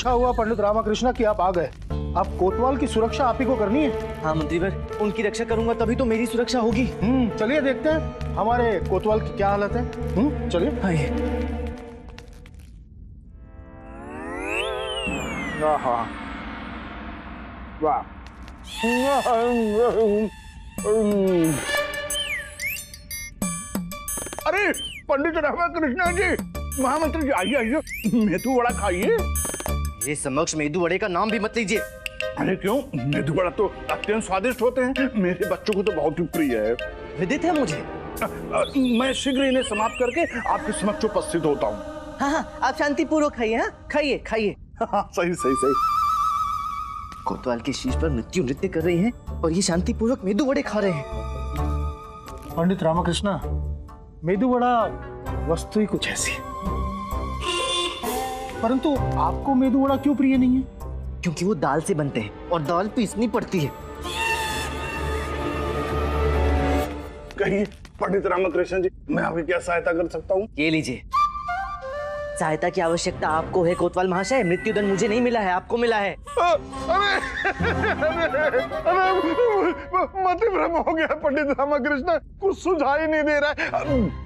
अच्छा हुआ पंडित रामकृष्ण कि आप आ गए। अब कोतवाल की सुरक्षा आप ही को करनी है। हाँ मंत्रीवर, उनकी रक्षा करूंगा तभी तो मेरी सुरक्षा होगी। चलिए देखते हैं हमारे कोतवाल की क्या हालत है। चलिए। हाँ, वाह। अरे पंडित रामकृष्ण जी, महामंत्री जी, आइए आइए, मेदू वड़ा खाइए। ये समक्ष मेदू वड़े का नाम भी मत लीजिए। अरे क्यों, मेदू वड़ा तो अत्यंत स्वादिष्ट होते हैं, मेरे बच्चों को तो बहुत ही प्रिय है। विदित है मुझे। मैं शीघ्र इन्हें समाप्त करके आपके समक्ष उपस्थित होता हूँ। हाँ, आप शांतिपूर्वक खाइए। हाँ, खाइए खाइए। सही सही सही। कोतवाल के शीश पर मृत्यु नृत्य कर रही हैं और ये शांतिपूर्वक मेदू वड़े खा रहे हैं। पंडित रामकृष्ण, मेदू वड़ा वस्तु ही कुछ ऐसी है, परंतु आपको मेदू वड़ा क्यों प्रिय नहीं है? क्योंकि वो दाल से बनते हैं और दाल पीसनी पड़ती है। कहिए पंडित रामकृष्ण जी, मैं आपकी क्या सहायता कर सकता हूँ? ये लीजिए। सहायता की आवश्यकता आपको है कोतवाल महाशय, मृत्युदंड मुझे नहीं मिला है, आपको मिला है। मति भ्रम हो गया पंडित रामकृष्ण, कुछ सुझाव ही नहीं दे रहा है।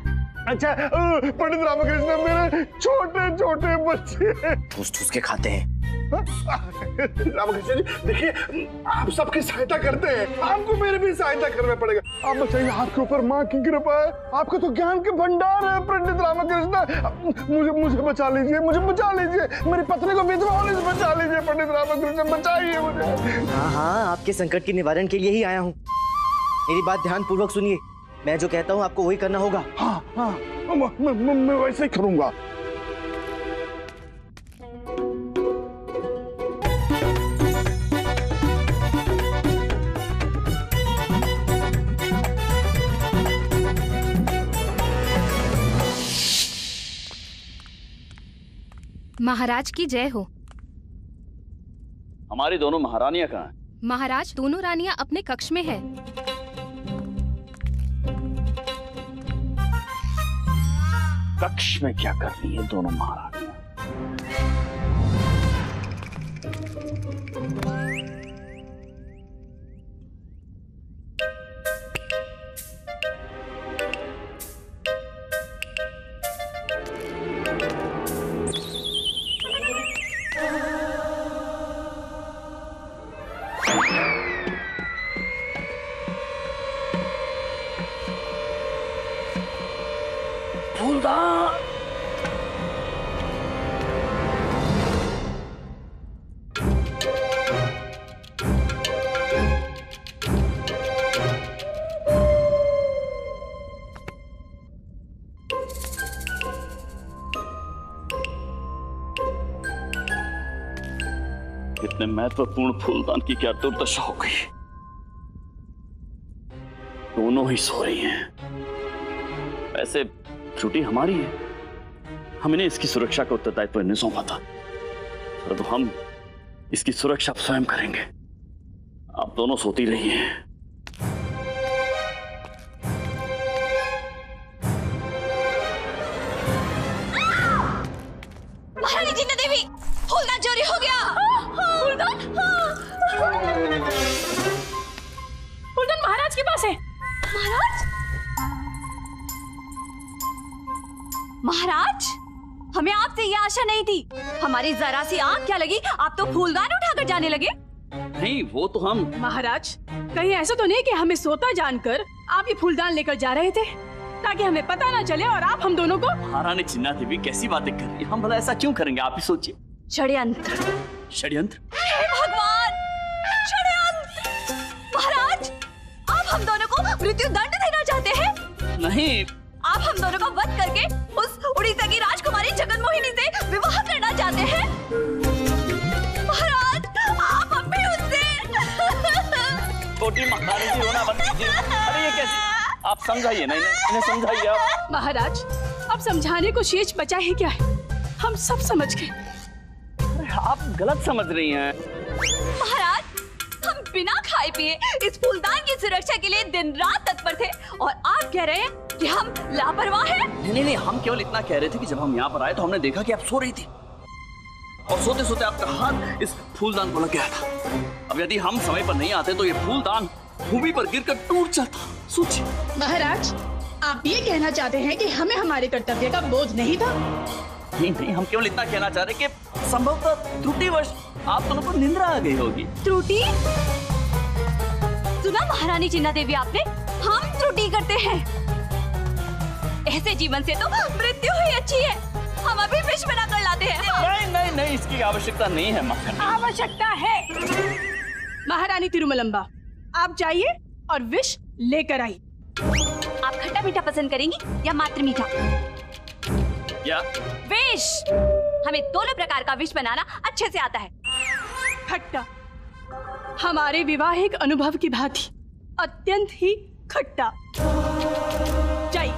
अच्छा पंडित रामकृष्ण, मेरे छोटे छोटे बच्चे ठूस ठूस के खाते हैं। रामकृष्ण जी देखिए, आप सबकी सहायता करते हैं, आपको मेरी भी सहायता करना पड़ेगा। आप बताइए, आपके ऊपर माँ की कृपा है, आपका तो ज्ञान के भंडार है पंडित रामकृष्ण। मुझे बचा लीजिए, मुझे बचा लीजिए, मेरी पत्नी को विधवा होने से बचा लीजिए पंडित रामकृष्ण, बचाइए मुझे। हाँ, आपके संकट के निवारण के लिए ही आया हूँ। मेरी बात ध्यान पूर्वक सुनिए, मैं जो कहता हूँ आपको वही करना होगा। हाँ, मैं वैसे ही करूंगा। महाराज की जय हो। हमारी दोनों महारानियां कहाँ हैं? महाराज, दोनों रानियां अपने कक्ष में हैं। कक्ष में क्या कर रही है दोनों महारानियां? इतने महत्वपूर्ण फूलदान की क्या दुर्दशा हो गई। दोनों ही सो रही हैं। वैसे त्रुटि हमारी है, हमने इसकी सुरक्षा का उत्तरदायित्व इन्हें सौंपा था, तो हम इसकी सुरक्षा स्वयं करेंगे। आप दोनों सोती रही हैं। महारानी जिंदा देवी, फूलदान चोरी हो गया। फूलदान? फूलदान महाराज के पास है। महाराज? महाराज, हमें आपसे ये आशा नहीं थी। हमारी जरा सी आंख क्या लगी, आप तो फूलदान उठाकर जाने लगे। नहीं, वो तो हम। महाराज, कहीं ऐसा तो नहीं कि हमें सोता जानकर आप ये फूलदान लेकर जा रहे थे, ताकि हमें पता ना चले और आप हम दोनों को। महारानी चिन्ना देवी कैसी बातें कर रही है, हम भला ऐसा क्यों करेंगे? आप ही सोचिए। षड्यंत्र। षड्यंत्र? भगवान, षड्यंत्र! महाराज, आप हम दोनों को मृत्यु दंड देना चाहते हैं? नहीं, आप हम दोनों को वध करके उस उड़ीसा की राजकुमारी जगन्मोहिनी से विवाह करना चाहते हैं? महाराज, आप अब भी उससे। छोटी महारानी जी रोना बंद कीजिए। अरे ये कैसे? आप समझाइए ना इन्हें समझाइए आप। महाराज, अब समझाने को शेष बचा ही क्या है, हम सब समझ गए। आप गलत समझ रही हैं। महाराज, हम बिना खाए पिए इस फूलदान की सुरक्षा के लिए दिन रात तत्पर थे, और आप कह रहे हैं कि हम लापरवाह हैं? नहीं, हम केवल इतना कह रहे थे कि जब हम यहाँ पर आए तो हमने देखा कि आप सो रही थी। और सोते सोते आपका हाथ इस फूलदान को लग गया था। अब यदि हम समय पर नहीं आते तो ये फूलदान भूमि पर गिरकर टूट जाता। सोचिए। महाराज, आप ये कहना चाहते हैं कि हमें हमारे कर्तव्य का बोध नहीं था? नहीं, हम केवल इतना कहना चाह रहे कि संभवतः त्रुटिवश आप दोनों को निंद्रा आ गई होगी। त्रुटि? सुना महारानी चिन्ना देवी आपने? हम त्रुटि करते हैं। ऐसे जीवन से तो मृत्यु ही अच्छी है। हम अभी विष बना कर लाते हैं। नहीं नहीं नहीं, इसकी आवश्यकता नहीं है महारानी। आवश्यकता है। महारानी तिरुमलम्बा, आप जाइए और विष लेकर आई। आप खट्टा मीठा पसंद करेंगी या मात्र मीठा? क्या? विष। हमें दोनों प्रकार का विष बनाना अच्छे से आता है। खट्टा, हमारे वैवाहिक अनुभव की भांति अत्यंत ही खट्टा। जाइए,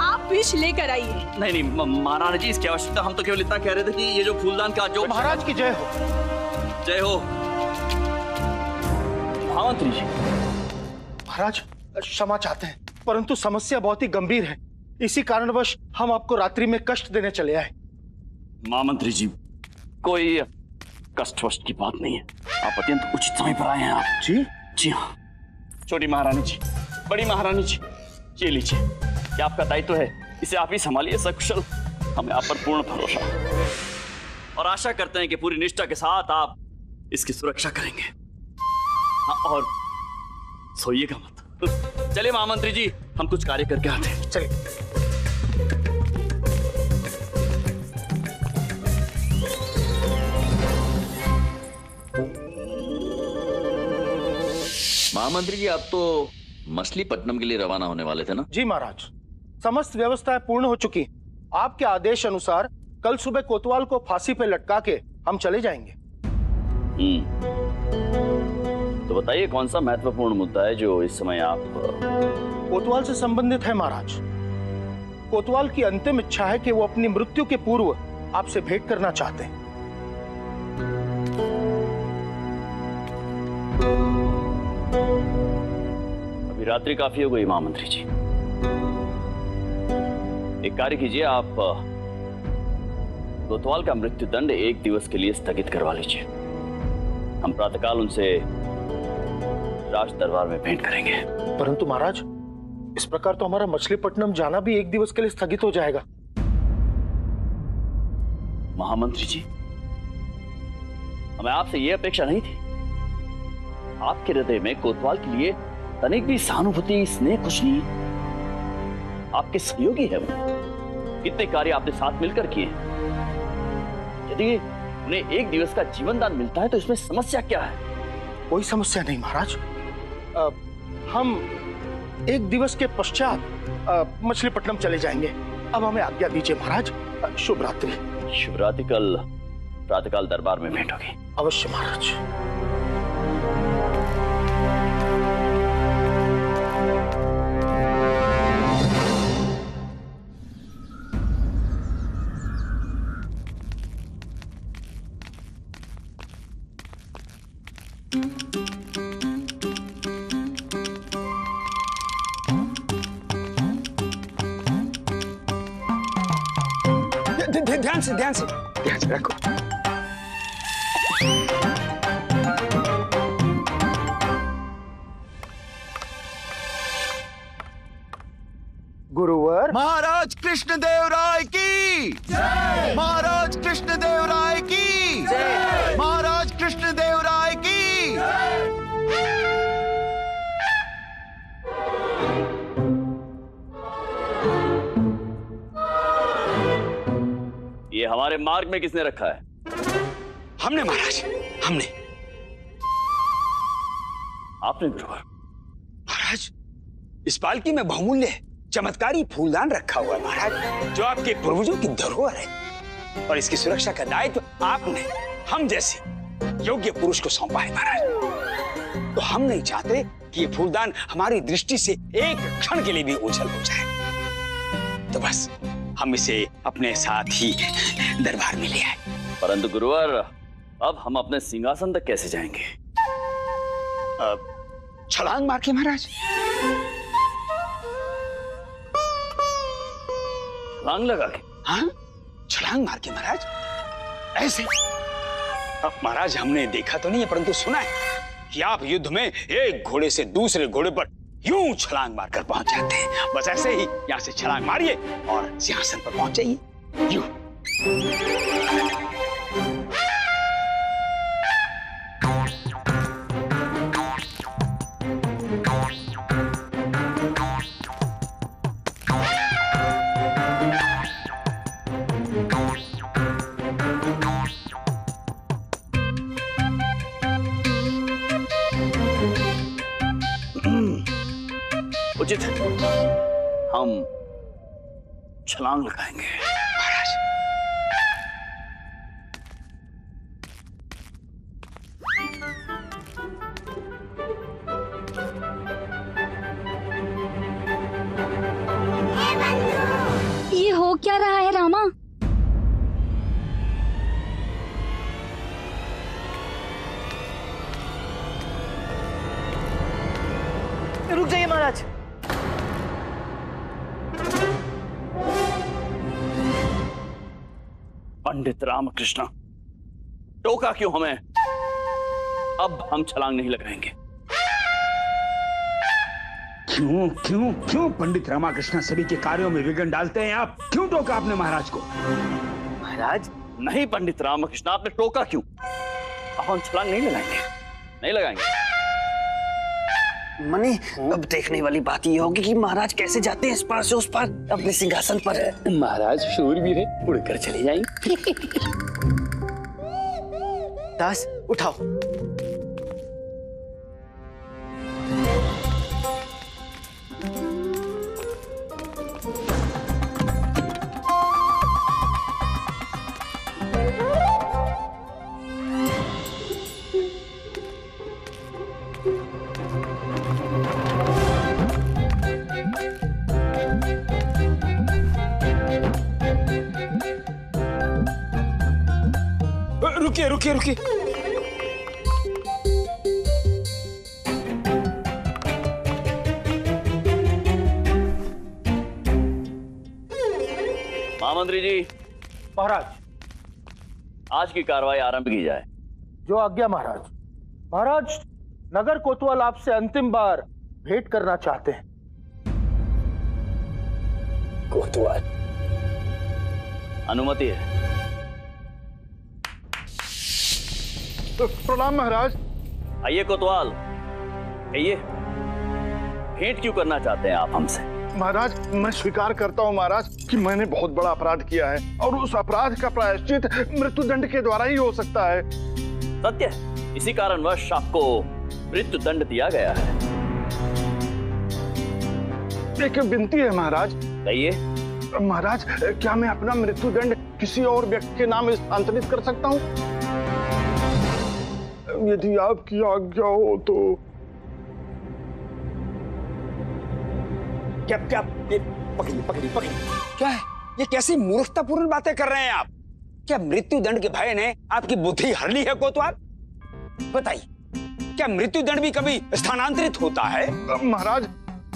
आप विष लेकर आइए। नहीं नहीं महारानी जी, इसकी आवश्यकता, हम तो केवल इतना कह रहे थे कि ये जो फूलदान का जो। महाराज की जय हो। जय हो। महामंत्री जी। महाराज क्षमा चाहते हैं, परंतु समस्या बहुत ही गंभीर है। इसी कारणवश हम आपको रात्रि में कष्ट देने चले आए। महामंत्री जी, कोई कष्ट वष्ट की बात नहीं है। आप अत्यंत उचित समय पर आए हैं। आप जी? जी हाँ। छोटी महारानी जी, बड़ी महारानी जी, ये लीजिए, ये आपका दायित्व है। इसे आप ही संभालिए सकुशल। हमें आप पर पूर्ण भरोसा और आशा करते हैं कि पूरी निष्ठा के साथ आप इसकी सुरक्षा करेंगे। हाँ, और सोइएगा मत। चलिए महामंत्री जी, हम कुछ कार्य करके आते हैं। चलिए। महामंत्री जी, आप तो मछलीपट्टनम के लिए रवाना होने वाले थे ना? जी महाराज, समस्त व्यवस्थाएं पूर्ण हो चुकी। आपके आदेश अनुसार कल सुबह कोतवाल को फांसी पे लटका के हम चले जाएंगे। तो बताइए, कौन सा महत्वपूर्ण मुद्दा है जो इस समय आप। कोतवाल से संबंधित है महाराज। कोतवाल की अंतिम इच्छा है कि वो अपनी मृत्यु के पूर्व आपसे भेंट करना चाहते हैं। अभी रात्रि काफी हो गई महामंत्री जी। एक कार्य कीजिए, आप कोतवाल का मृत्यु दंड 1 दिवस के लिए स्थगित करवा लीजिए। हम प्रातःकाल उनसे राज दरबार में भेंट करेंगे। परंतु महाराज, इस प्रकार तो हमारा मछलीपट्टनम जाना भी 1 दिवस के लिए स्थगित हो जाएगा। महामंत्री जी, हमें आपसे यह अपेक्षा नहीं थी। आपके हृदय में कोतवाल के लिए तनिक भी सहानुभूति, स्नेह कुछ नहीं। आपके सहयोगी है वो। कितने कार्य आपने साथ मिलकर किए। यदि उन्हें 1 दिवस का जीवन दान मिलता है तो इसमें समस्या क्या है? कोई समस्या नहीं महाराज। हम 1 दिवस के पश्चात मछलीपट्टनम चले जाएंगे। अब हमें आज्ञा दीजिए महाराज। शुभ रात्रि। शुभ रात्रि। कल प्रातःकाल दरबार में भेंट होगी। अवश्य महाराज। ध्यान से रखो। गुरुवर। महाराज कृष्णदेव राय की जय। महाराज कृष्णदेव राय की जय। महाराज कृष्णदेव राय की जय। ये हमारे मार्ग में किसने रखा है? हमने महाराज, हमने। आपने गुरुवर? महाराज, इस पालकी में बहुमूल्य चमत्कारी फूलदान रखा हुआ है महाराज, जो आपके पूर्वजों की धरोहर है। और इसकी सुरक्षा का दायित्व आपने हम जैसे योग्य पुरुष को सौंपा है महाराज। तो हम नहीं चाहते कि ये फूलदान हमारी दृष्टि से एक क्षण के लिए भी ओझल हो जाए। तो बस हम इसे अपने साथ ही दरबार में ले आए। परंतु गुरुवर, अब हम अपने सिंहासन तक कैसे जाएंगे? छलांग मार के महाराज। छलांग लगा के? हाँ, छलांग मार के महाराज। ऐसे अब महाराज हमने देखा तो नहीं है, परंतु सुना है कि आप युद्ध में एक घोड़े से दूसरे घोड़े पर यूं छलांग मारकर पहुंच जाते हैं। बस ऐसे ही यहाँ से छलांग मारिए और सिंहासन पर पहुंच जाइए। यूं। उचित है, हम छलांग लगाएंगे। महाराज ये हो क्या रहा है रामा? रुक जाइए महाराज। पंडित रामकृष्ण, टोका क्यों हमें? अब हम छलांग नहीं लगाएंगे। क्यों क्यों क्यों पंडित रामकृष्ण सभी के कार्यों में विघ्न डालते हैं आप? क्यों टोका आपने महाराज को? महाराज नहीं पंडित रामकृष्ण, आपने टोका क्यों? अब हम छलांग नहीं लगाएंगे, नहीं लगाएंगे। मने अब देखने वाली बात ये होगी कि महाराज कैसे जाते हैं इस पार से उस पार अपने सिंहासन पर। महाराज शूरवीर है, उड़कर चले जाएंगे। दास उठाओ। रुकिए रुकिए रुकिए। महामंत्री जी, महाराज आज की कार्रवाई आरंभ की जाए। जो आज्ञा महाराज। महाराज नगर कोतवाल आपसे अंतिम बार भेंट करना चाहते हैं। कोतवाल अनुमति है। तो प्रणाम महाराज। आइए कोतवाल, आइए। भेंट क्यों करना चाहते हैं आप हमसे? महाराज मैं स्वीकार करता हूँ महाराज कि मैंने बहुत बड़ा अपराध किया है और उस अपराध का प्रायश्चित मृत्युदंड के द्वारा ही हो सकता है। सत्य है, इसी कारणवश आपको मृत्युदंड दिया गया है। एक विनती है महाराज। कहिए। महाराज क्या मैं अपना मृत्युदंड किसी और व्यक्ति के नाम स्थानांतरित कर सकता हूँ? यदि आपकी आज्ञा हो तो। क्या क्या पकड़िए पकड़िए पकड़िए। क्या है ये? कैसी मूर्खतापूर्ण बातें कर रहे हैं आप? क्या मृत्युदंड के भय ने आपकी बुद्धि हर ली है कोतवाल? बताइए, क्या मृत्युदंड भी कभी स्थानांतरित होता है? महाराज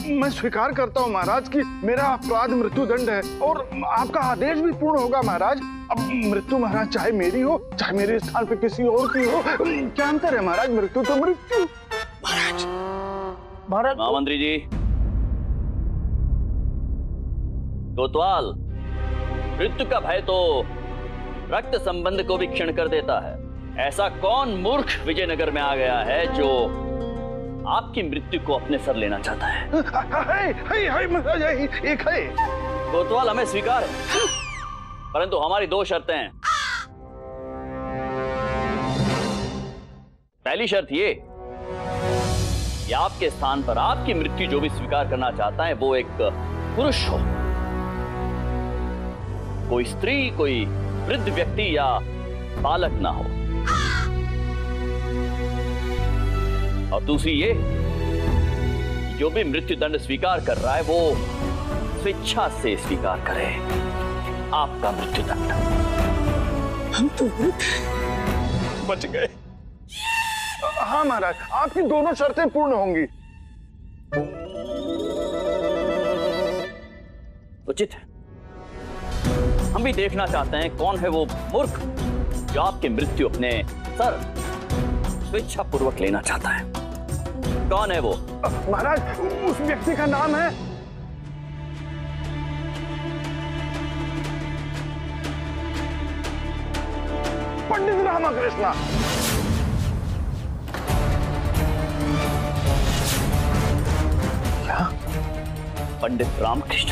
मैं स्वीकार करता हूँ महाराज कि मेरा अपराध मृत्युदंड है और आपका आदेश भी पूर्ण होगा महाराज। अब मृत्यु महाराज चाहे मेरी हो चाहे मेरे स्थान पे किसी और की हो, क्या अंतर है महाराज? मृत्यु तो मृत्यु। महाराज महाराज महामंत्री जी, कोतवाल, मृत्यु का भय तो रक्त संबंध को भी क्षीण कर देता है। ऐसा कौन मूर्ख विजयनगर में आ गया है जो आपकी मृत्यु को अपने सर लेना चाहता है? महाराज एक है। कोतवाल हमें स्वीकार है, परंतु हमारी दो शर्तें हैं। पहली शर्त ये कि आपके स्थान पर आपकी मृत्यु जो भी स्वीकार करना चाहता है वो एक पुरुष हो, कोई स्त्री, कोई वृद्ध व्यक्ति या बालक ना हो। और दूसरी ये, जो भी मृत्युदंड स्वीकार कर रहा है वो स्वेच्छा से स्वीकार करे आपका मृत्युदंड। हम तो बच गए। हाँ महाराज, आपकी दोनों शर्तें पूर्ण होंगी। उचित है। हम भी देखना चाहते हैं कौन है वो मूर्ख जो आपकी मृत्यु अपने सर स्वेच्छा पूर्वक लेना चाहता है। कौन है वो? महाराज उस व्यक्ति का नाम है पंडित रामकृष्ण। क्या? पंडित रामकृष्ण?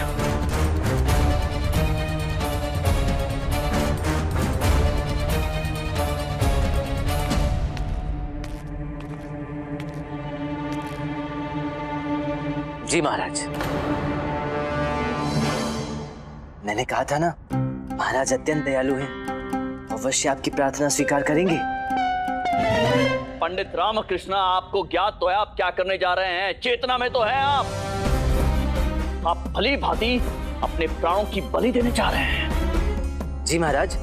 जी महाराज, मैंने कहा था ना, महाराज अत्यंत दयालु हैं, अवश्य आपकी प्रार्थना स्वीकार करेंगे। पंडित रामकृष्ण, आपको ज्ञात तो है आप क्या करने जा रहे हैं? चेतना में तो है आप भली भांति अपने प्राणों की बलि देने जा रहे हैं। जी महाराज,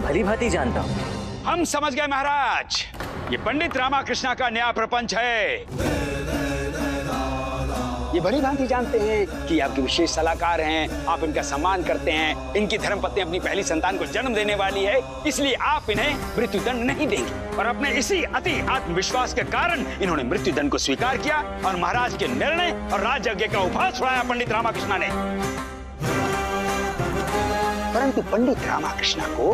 भली भांति जानता हूँ। हम समझ गए महाराज, ये पंडित रामकृष्ण का नया प्रपंच है। ये भली भांति जानते हैं कि आपके विशेष सलाहकार हैं, आप इनका सम्मान करते हैं, इनकी धर्मपत्नी अपनी पहली संतान को जन्म देने वाली है, इसलिए आप इन्हें मृत्युदंड नहीं देंगे। और अपने इसी अति आत्मविश्वास के कारण इन्होंने मृत्युदंड को स्वीकार किया और महाराज के निर्णय और राजयज्ञ का उपहास छुड़ाया पंडित रामकृष्ण ने। परंतु पंडित रामकृष्ण को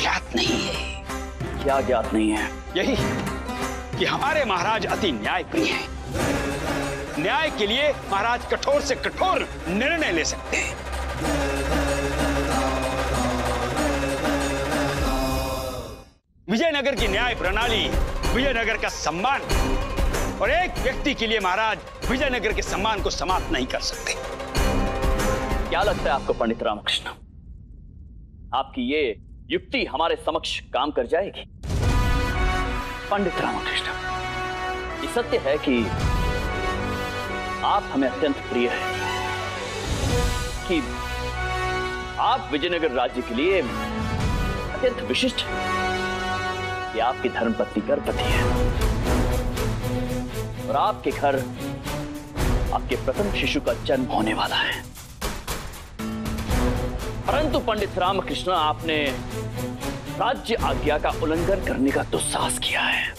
ज्ञात नहीं है। क्या ज्ञात नहीं है? यही कि हमारे महाराज अति न्यायप्रिय हैं। न्याय के लिए महाराज कठोर से कठोर निर्णय ले सकते हैं। विजयनगर की न्याय प्रणाली विजयनगर का सम्मान, और एक व्यक्ति के लिए महाराज विजयनगर के सम्मान को समाप्त नहीं कर सकते। क्या लगता है आपको पंडित रामकृष्ण, आपकी ये युक्ति हमारे समक्ष काम कर जाएगी? पंडित रामकृष्ण, ये सत्य है कि आप हमें अत्यंत प्रिय हैं, कि आप विजयनगर राज्य के लिए अत्यंत विशिष्ट हैं, कि आपकी धर्मपत्नी गर्भवती है और आपके घर आपके प्रथम शिशु का जन्म होने वाला है। परंतु पंडित रामकृष्ण, आपने राज्य आज्ञा का उल्लंघन करने का दुस्साहस किया है।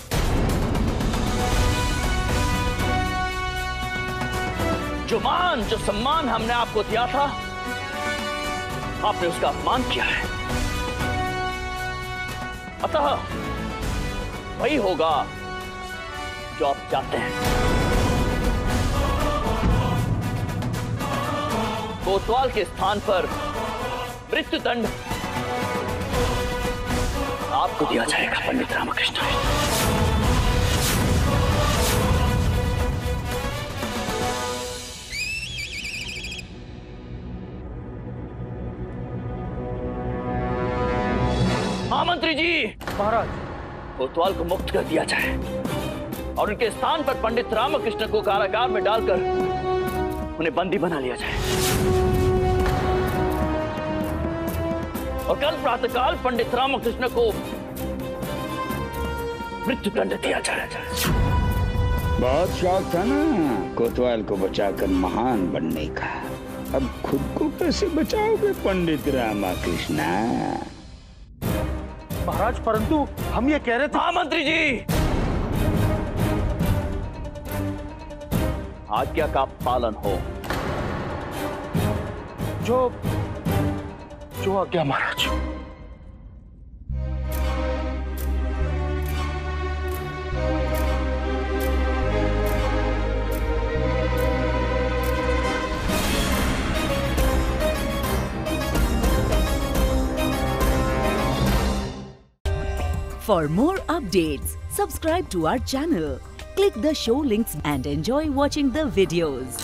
जो मान जो सम्मान हमने आपको दिया था, आपने उसका अपमान किया है। अतः वही होगा जो आप चाहते हैं। कोतवाल के स्थान पर मृत्युदंड आपको दिया जाएगा पंडित रामकृष्ण। मंत्री जी, महाराज, कोतवाल को मुक्त कर दिया जाए और उनके स्थान पर पंडित रामकृष्ण को कारागार में डालकर उन्हें बंदी बना लिया जाए और कल प्रातःकाल पंडित रामकृष्ण को मृत्युदंड दिया जाए। बहुत शौक था ना कोतवाल को बचाकर महान बनने का, अब खुद को कैसे बचाओगे पंडित रामकृष्ण? महाराज, परंतु हम ये कह रहे थे। हाँ मंत्री जी, आज्ञा का पालन हो। जो आज्ञा महाराज। For more updates, subscribe to our channel, click the show links and enjoy watching the videos.